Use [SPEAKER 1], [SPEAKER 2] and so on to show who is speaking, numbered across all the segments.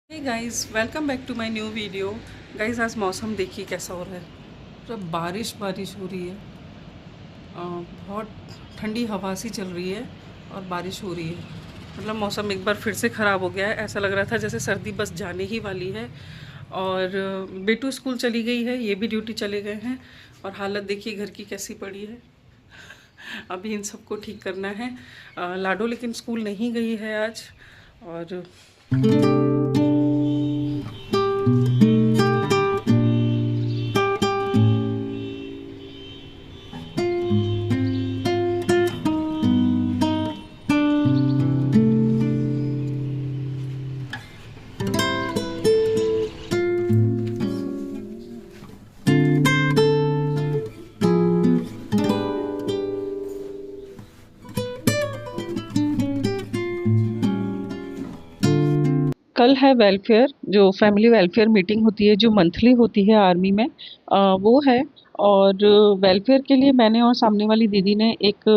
[SPEAKER 1] Hey guys, welcome back to my new video. Guys, आज मौसम देखिए कैसा हो रहा है। पूरा बारिश बारिश हो रही है। बहुत ठंडी हवा सी चल रही है और बारिश हो रही है। मतलब मौसम एक बार फिर से ख़राब हो गया है। ऐसा लग रहा था जैसे सर्दी बस जाने ही वाली है। और बेटू स्कूल चली गई है, ये भी ड्यूटी चले गए हैं। और हालत देखिए घर की कैसी पड़ी है। अभी इन सबको ठीक करना है। लाडो लेकिन स्कूल नहीं गई है आज। और कल है वेलफेयर, जो फैमिली वेलफेयर मीटिंग होती है, जो मंथली होती है आर्मी में, वो है। और वेलफेयर के लिए मैंने और सामने वाली दीदी ने एक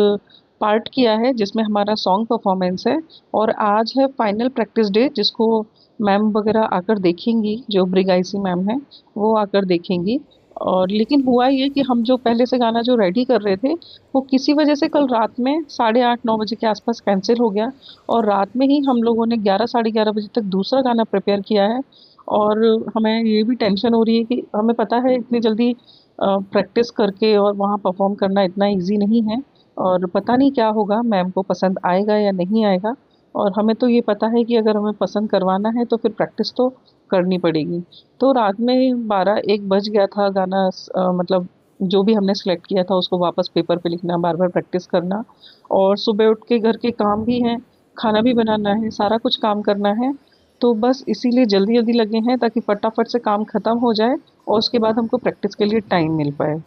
[SPEAKER 1] पार्ट किया है जिसमें हमारा सॉन्ग परफॉर्मेंस है। और आज है फाइनल प्रैक्टिस डे, जिसको मैम वगैरह आकर देखेंगी, जो ब्रिगाइसी मैम है वो आकर देखेंगी। और लेकिन हुआ ये कि हम जो पहले से गाना जो रेडी कर रहे थे, वो किसी वजह से कल रात में 8:30-9 बजे के आसपास कैंसिल हो गया। और रात में ही हम लोगों ने 11 साढ़े 11 बजे तक दूसरा गाना प्रिपेयर किया है। और हमें ये भी टेंशन हो रही है कि हमें पता है इतनी जल्दी प्रैक्टिस करके और वहाँ परफॉर्म करना इतना इजी नहीं है। और पता नहीं क्या होगा, मैम को पसंद आएगा या नहीं आएगा। और हमें तो ये पता है कि अगर हमें पसंद करवाना है तो फिर प्रैक्टिस तो करनी पड़ेगी। तो रात में 12-1 बज गया था गाना, मतलब जो भी हमने सेलेक्ट किया था उसको वापस पेपर पे लिखना, बार बार प्रैक्टिस करना। और सुबह उठ के घर के काम भी हैं, खाना भी बनाना है, सारा कुछ काम करना है। तो बस इसीलिए जल्दी जल्दी लगे हैं ताकि फटाफट से काम खत्म हो जाए और उसके बाद हमको प्रैक्टिस के लिए टाइम मिल पाए।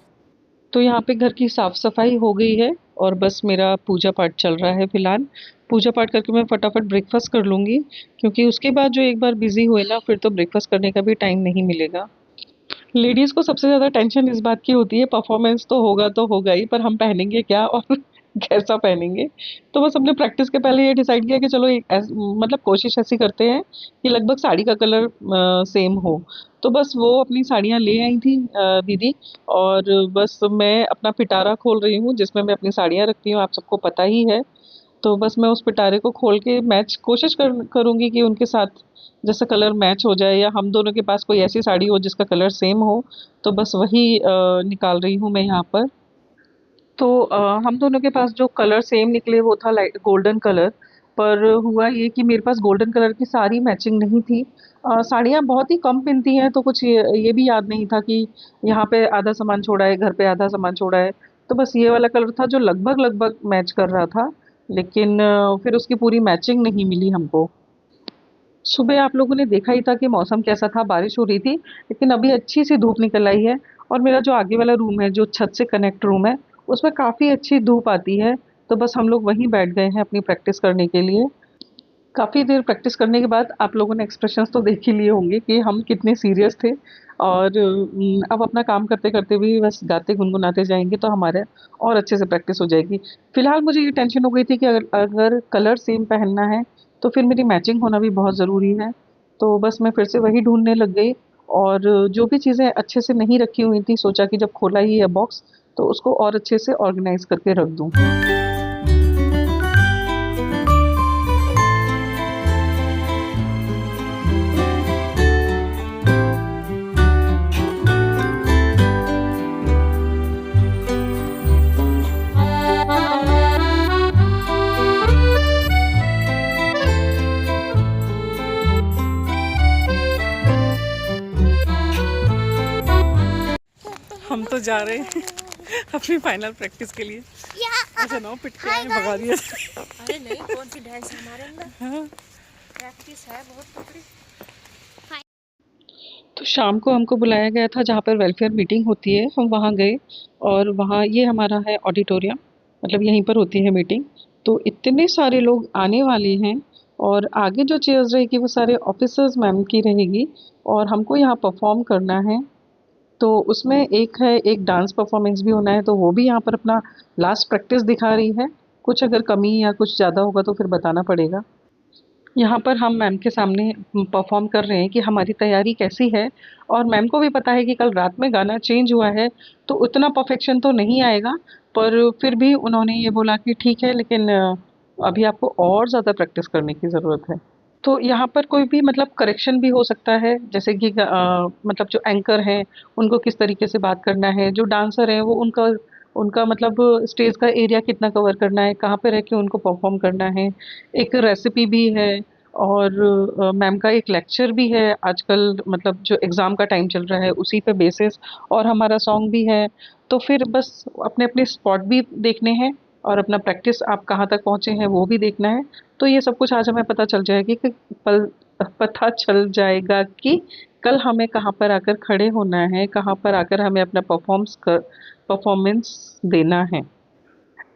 [SPEAKER 1] तो यहाँ पे घर की साफ सफाई हो गई है और बस मेरा पूजा पाठ चल रहा है फिलहाल। पूजा पाठ करके मैं फटाफट ब्रेकफास्ट कर लूँगी, क्योंकि उसके बाद जो एक बार बिजी हुए ना, फिर तो ब्रेकफास्ट करने का भी टाइम नहीं मिलेगा। लेडीज को सबसे ज्यादा टेंशन इस बात की होती है, परफॉर्मेंस तो होगा ही, पर हम पहनेंगे क्या और कैसा पहनेंगे। तो बस हमने प्रैक्टिस के पहले ये डिसाइड किया कि चलो मतलब कोशिश ऐसी करते हैं कि लगभग साड़ी का कलर सेम हो। तो बस वो अपनी साड़ियाँ ले आई थी दीदी। और बस मैं अपना पिटारा खोल रही हूँ जिसमें मैं अपनी साड़ियाँ रखती हूँ, आप सबको पता ही है। तो बस मैं उस पिटारे को खोल के मैच कोशिश करूँगी कि उनके साथ जैसा कलर मैच हो जाए, या हम दोनों के पास कोई ऐसी साड़ी हो जिसका कलर सेम हो। तो बस वही निकाल रही हूँ मैं यहाँ पर। तो हम दोनों के पास जो कलर सेम निकले वो था लाइट गोल्डन कलर। पर हुआ ये कि मेरे पास गोल्डन कलर की साड़ी मैचिंग नहीं थी। साड़ियाँ बहुत ही कम पहनती हैं, तो कुछ ये भी याद नहीं था कि यहाँ पे आधा सामान छोड़ा है, घर पे आधा सामान छोड़ा है। तो बस ये वाला कलर था जो लगभग लगभग मैच कर रहा था। लेकिन फिर उसकी पूरी मैचिंग नहीं मिली हमको। सुबह आप लोगों ने देखा ही था कि मौसम कैसा था, बारिश हो रही थी। लेकिन अभी अच्छी सी धूप निकल आई है। और मेरा जो आगे वाला रूम है, जो छत से कनेक्ट रूम है, उसमें काफ़ी अच्छी धूप आती है। तो बस हम लोग वहीं बैठ गए हैं अपनी प्रैक्टिस करने के लिए। काफ़ी देर प्रैक्टिस करने के बाद आप लोगों ने एक्सप्रेशंस तो देख ही लिए होंगे कि हम कितने सीरियस थे। और अब अपना काम करते करते भी बस गाते गुनगुनाते जाएंगे तो हमारे और अच्छे से प्रैक्टिस हो जाएगी। फिलहाल मुझे ये टेंशन हो गई थी कि अगर अगर कलर सेम पहनना है तो फिर मेरी मैचिंग होना भी बहुत ज़रूरी है। तो बस मैं फिर से वही ढूंढने लग गई। और जो भी चीज़ें अच्छे से नहीं रखी हुई थी, सोचा कि जब खोला ही है बॉक्स तो उसको और अच्छे से ऑर्गेनाइज करके रख दूँ। हम तो जा रहे हैं अपनी फाइनल प्रैक्टिस के लिए। ऐसा ना हो पिट के आए भगा दिया।
[SPEAKER 2] अरे नहीं, कौन सी ढाई से हमारे अंदर
[SPEAKER 1] हाँ।
[SPEAKER 2] प्रैक्टिस है बहुत तगड़ी।
[SPEAKER 1] तो शाम को हमको बुलाया गया था जहाँ पर वेलफेयर मीटिंग होती है, हम वहाँ गए। और वहाँ ये हमारा है ऑडिटोरियम, मतलब यहीं पर होती है मीटिंग। तो इतने सारे लोग आने वाले हैं। और आगे जो चेयर्स रहेगी वो सारे ऑफिसर्स मैम की रहेगी। और हमको यहाँ परफॉर्म करना है। तो उसमें एक है, एक डांस परफॉर्मेंस भी होना है, तो वो भी यहाँ पर अपना लास्ट प्रैक्टिस दिखा रही है। कुछ अगर कमी या कुछ ज़्यादा होगा तो फिर बताना पड़ेगा। यहाँ पर हम मैम के सामने परफॉर्म कर रहे हैं कि हमारी तैयारी कैसी है। और मैम को भी पता है कि कल रात में गाना चेंज हुआ है, तो उतना परफेक्शन तो नहीं आएगा। पर फिर भी उन्होंने ये बोला कि ठीक है, लेकिन अभी आपको और ज़्यादा प्रैक्टिस करने की ज़रूरत है। तो यहाँ पर कोई भी मतलब करेक्शन भी हो सकता है, जैसे कि मतलब जो एंकर हैं उनको किस तरीके से बात करना है, जो डांसर हैं वो उनका उनका मतलब स्टेज का एरिया कितना कवर करना है, कहाँ पे रह के उनको परफॉर्म करना है। एक रेसिपी भी है, और मैम का एक लेक्चर भी है आजकल, मतलब जो एग्ज़ाम का टाइम चल रहा है उसी पे बेसिस, और हमारा सॉन्ग भी है। तो फिर बस अपने अपने स्पॉट भी देखने हैं, और अपना प्रैक्टिस आप कहाँ तक पहुँचे हैं वो भी देखना है। तो ये सब कुछ आज हमें पता चल जाएगी कि पल पता चल जाएगा कि कल हमें कहाँ पर आकर खड़े होना है, कहाँ पर आकर हमें अपना परफॉर्मेंस देना है।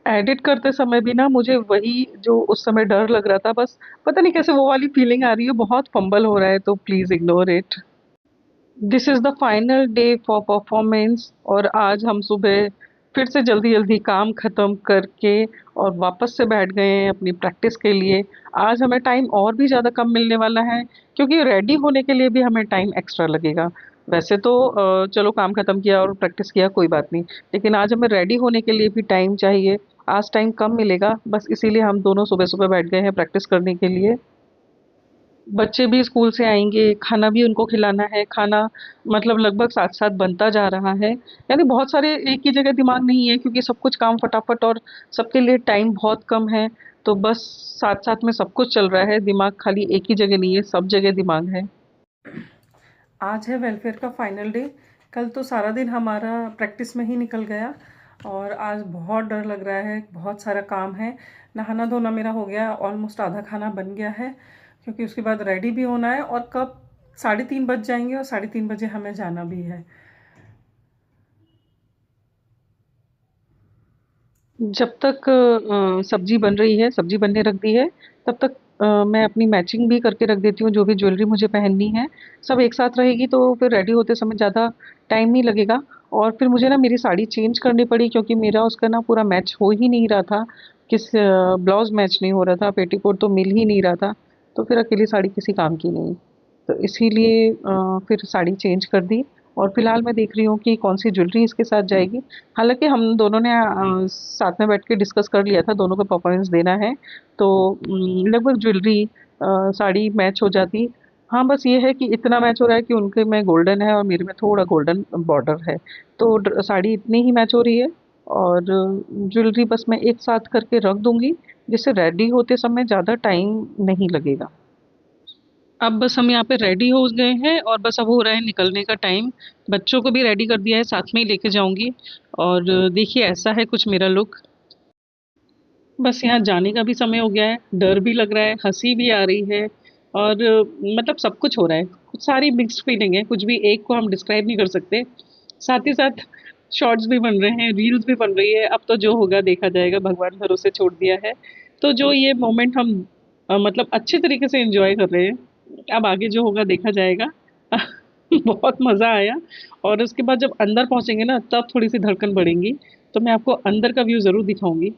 [SPEAKER 1] एडिट करते समय भी ना मुझे वही जो उस समय डर लग रहा था, बस पता नहीं कैसे वो वाली फीलिंग आ रही है, बहुत फंबल हो रहा है, तो please ignore it. This is the final day for performance, और आज हम सुबह फिर से जल्दी जल्दी काम खत्म करके और वापस से बैठ गए हैं अपनी प्रैक्टिस के लिए। आज हमें टाइम और भी ज़्यादा कम मिलने वाला है, क्योंकि रेडी होने के लिए भी हमें टाइम एक्स्ट्रा लगेगा। वैसे तो चलो काम खत्म किया और प्रैक्टिस किया कोई बात नहीं, लेकिन आज हमें रेडी होने के लिए भी टाइम चाहिए। आज टाइम कम मिलेगा, बस इसीलिए हम दोनों सुबह सुबह बैठ गए हैं प्रैक्टिस करने के लिए। बच्चे भी स्कूल से आएंगे, खाना भी उनको खिलाना है। खाना मतलब लगभग साथ साथ बनता जा रहा है, यानी बहुत सारे एक ही जगह दिमाग नहीं है, क्योंकि सब कुछ काम फटाफट और सबके लिए टाइम बहुत कम है। तो बस साथ साथ में सब कुछ चल रहा है, दिमाग खाली एक ही जगह नहीं है, सब जगह दिमाग है। आज है वेलफेयर का फाइनल डे। कल तो सारा दिन हमारा प्रैक्टिस में ही निकल गया, और आज बहुत डर लग रहा है, बहुत सारा काम है। नहाना धोना मेरा हो गया, ऑलमोस्ट आधा खाना बन गया है, क्योंकि उसके बाद रेडी भी होना है, और कब 3:30 बज जाएंगे, और 3:30 बजे हमें जाना भी है। जब तक सब्जी बन रही है, सब्जी बनने रख दी है, तब तक मैं अपनी मैचिंग भी करके रख देती हूँ, जो भी ज्वेलरी मुझे पहननी है। सब एक साथ रहेगी तो फिर रेडी होते समय ज़्यादा टाइम नहीं लगेगा। और फिर मुझे ना मेरी साड़ी चेंज करनी पड़ी, क्योंकि मेरा उसका ना पूरा मैच हो ही नहीं रहा था। ब्लाउज मैच नहीं हो रहा था, पेटीकोट तो मिल ही नहीं रहा था। तो फिर अकेली साड़ी किसी काम की नहीं, तो इसीलिए फिर साड़ी चेंज कर दी। और फिलहाल मैं देख रही हूँ कि कौन सी ज्वेलरी इसके साथ जाएगी। हालांकि हम दोनों ने साथ में बैठ के डिस्कस कर लिया था, दोनों को परफॉर्मेंस देना है, तो लगभग ज्वेलरी साड़ी मैच हो जाती। हाँ, बस ये है कि इतना मैच हो रहा है कि उनके में गोल्डन है और मेरे में थोड़ा गोल्डन बॉर्डर है, तो साड़ी इतनी ही मैच हो रही है। और ज्वेलरी बस मैं एक साथ करके रख दूंगी, जिससे रेडी होते समय ज़्यादा टाइम नहीं लगेगा। अब बस हम यहाँ पे रेडी हो गए हैं, और बस अब हो रहा है निकलने का टाइम। बच्चों को भी रेडी कर दिया है, साथ में ही लेके जाऊंगी। और देखिए ऐसा है कुछ मेरा लुक। बस यहाँ जाने का भी समय हो गया है, डर भी लग रहा है, हंसी भी आ रही है, और मतलब सब कुछ हो रहा है, कुछ सारी मिक्स्ड फीलिंग है, कुछ भी एक को हम डिस्क्राइब नहीं कर सकते। साथ ही साथ शॉर्ट्स भी बन रहे हैं, रील्स भी बन रही है, अब तो जो होगा देखा जाएगा, भगवान भरोसे छोड़ दिया है। तो जो ये मोमेंट हम मतलब अच्छे तरीके से एंजॉय कर रहे हैं, अब आगे जो होगा देखा जाएगा। बहुत मज़ा आया। और उसके बाद जब अंदर पहुंचेंगे ना, तब थोड़ी सी धड़कन बढ़ेंगी, तो मैं आपको अंदर का व्यू ज़रूर दिखाऊंगी।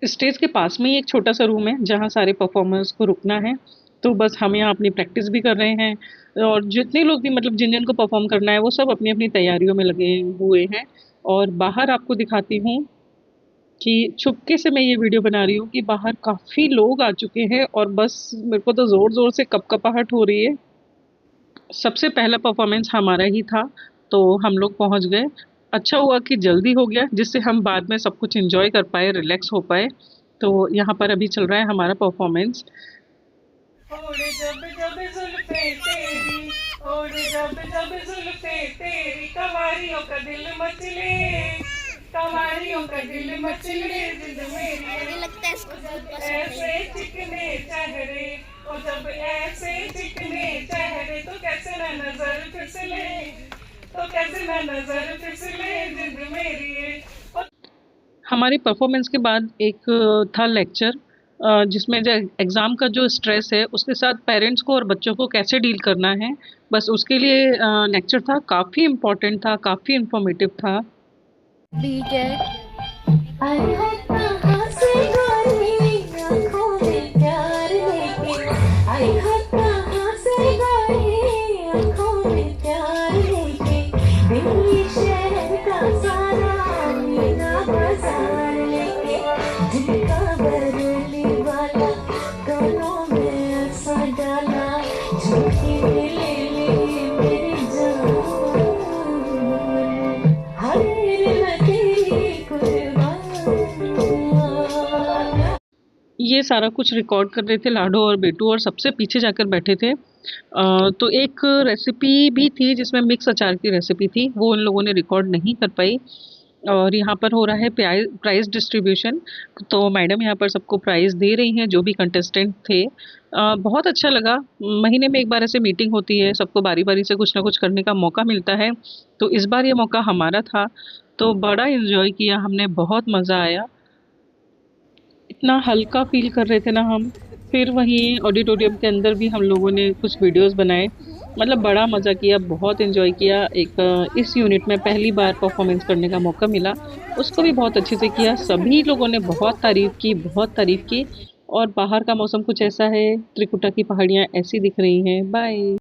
[SPEAKER 1] स्टेज के पास में ही एक छोटा सा रूम है, जहाँ सारे परफॉर्मर्स को रुकना है। तो बस हम यहाँ अपनी प्रैक्टिस भी कर रहे हैं, और जितने लोग भी मतलब जिन जिन को परफॉर्म करना है वो सब अपनी अपनी तैयारियों में लगे हुए हैं। और बाहर आपको दिखाती हूँ कि चुपके से मैं ये वीडियो बना रही हूँ कि बाहर काफ़ी लोग आ चुके हैं, और बस मेरे को तो ज़ोर ज़ोर से कपकपाहट हो रही है। सबसे पहला परफॉर्मेंस हमारा ही था, तो हम लोग पहुंच गए। अच्छा हुआ कि जल्दी हो गया, जिससे हम बाद में सब कुछ एंजॉय कर पाए, रिलैक्स हो पाए। तो यहाँ पर अभी चल रहा है हमारा परफॉर्मेंस। ओढ़े जब जब जुल्फे तेरी, ओढ़े जब जब जुल्फे तेरी, कवारियों का दिल मचले, कवारियों का दिल मचले, दिल मेरी
[SPEAKER 2] मुझे लगता है इसको फूल पसंद नहीं
[SPEAKER 1] ऐसे चिकने चेहरे, और जब ऐसे चिकने चेहरे, तो कैसे ना नजर फिसले, तो कैसे ना नजर फिसले, जिंद मेरी है। हमारी परफॉर्मेंस के बाद एक था लेक्चर, जिसमें जो एग्ज़ाम का जो स्ट्रेस है उसके साथ पेरेंट्स को और बच्चों को कैसे डील करना है, बस उसके लिए लेक्चर था। काफ़ी इम्पोर्टेंट था, काफ़ी इन्फॉर्मेटिव था।
[SPEAKER 2] ठीक है।
[SPEAKER 3] आए हैं कहाँ से गोरी आँखों में प्यार लेके, आए
[SPEAKER 1] ये सारा कुछ रिकॉर्ड कर रहे थे लाडो और बेटू, और सबसे पीछे जाकर बैठे थे। तो एक रेसिपी भी थी जिसमें मिक्स अचार की रेसिपी थी, वो उन लोगों ने रिकॉर्ड नहीं कर पाई। और यहाँ पर हो रहा है प्राइज डिस्ट्रीब्यूशन। तो मैडम यहाँ पर सबको प्राइज दे रही हैं जो भी कंटेस्टेंट थे। बहुत अच्छा लगा। महीने में एक बार ऐसे मीटिंग होती है, सबको बारी बारी से कुछ ना कुछ करने का मौका मिलता है। तो इस बार ये मौका हमारा था, तो बड़ा इन्जॉय किया हमने, बहुत मज़ा आया। इतना हल्का फील कर रहे थे ना हम। फिर वहीं ऑडिटोरियम के अंदर भी हम लोगों ने कुछ वीडियोस बनाए। मतलब बड़ा मज़ा किया, बहुत एंजॉय किया। एक इस यूनिट में पहली बार परफॉर्मेंस करने का मौका मिला, उसको भी बहुत अच्छे से किया। सभी लोगों ने बहुत तारीफ़ की, बहुत तारीफ़ की। और बाहर का मौसम कुछ ऐसा है, त्रिकुटा की पहाड़ियाँ ऐसी दिख रही हैं। बाय।